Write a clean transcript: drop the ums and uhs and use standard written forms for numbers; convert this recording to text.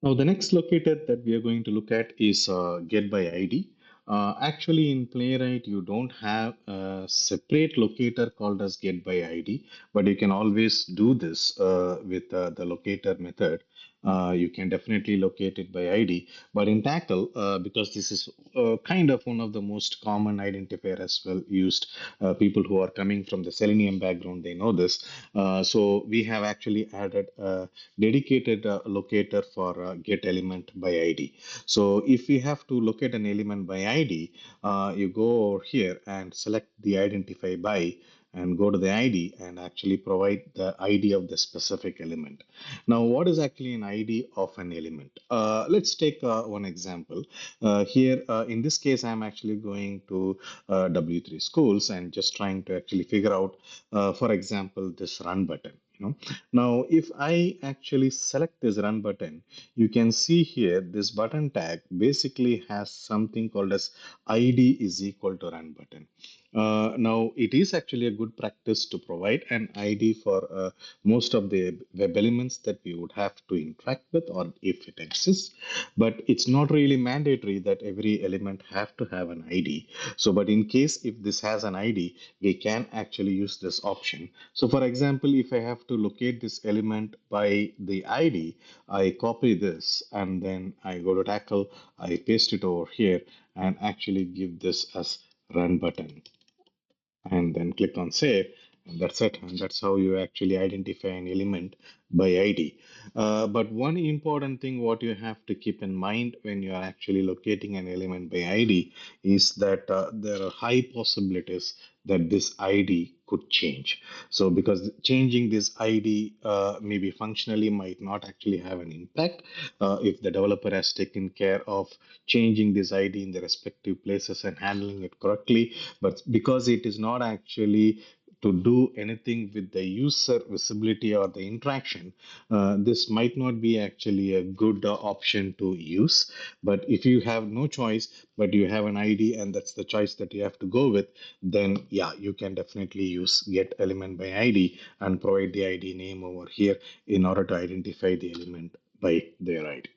Now, the next locator that we are going to look at is getById. Actually, in Playwright, you don't have a separate locator called as getById, but you can always do this with the locator method. You can definitely locate it by ID, but in tacl, because this is kind of one of the most common identifier as well used, people who are coming from the Selenium background, they know this. So we have actually added a dedicated locator for get element by ID. So if we have to locate an element by ID, you go over here and select the identify by and go to the ID and actually provide the ID of the specific element. Now, what is actually an ID of an element? Let's take one example. Here, in this case, I'm actually going to W3 schools and just trying to actually figure out, for example, this run button. Now, if I actually select this run button, you can see here this button tag basically has something called as ID is equal to run button. Now, it is actually a good practice to provide an ID for most of the web elements that we would have to interact with, or if it exists. But it's not really mandatory that every element have to have an ID. So, but in case if this has an ID, we can actually use this option. So, for example, if I have to locate this element by the ID, I copy this and then I go to tacl, I paste it over here and actually give this as run button and then click on save, and that's it, and that's how you actually identify an element by ID. But one important thing what you have to keep in mind when you are actually locating an element by ID is that there are high possibilities that this ID could change. So because changing this ID maybe functionally might not actually have an impact if the developer has taken care of changing this ID in the respective places and handling it correctly. But because it is not actually to do anything with the user visibility or the interaction, this might not be actually a good option to use. But if you have no choice, but you have an ID and that's the choice that you have to go with, then yeah, you can definitely use get element by ID and provide the ID name over here in order to identify the element by their ID.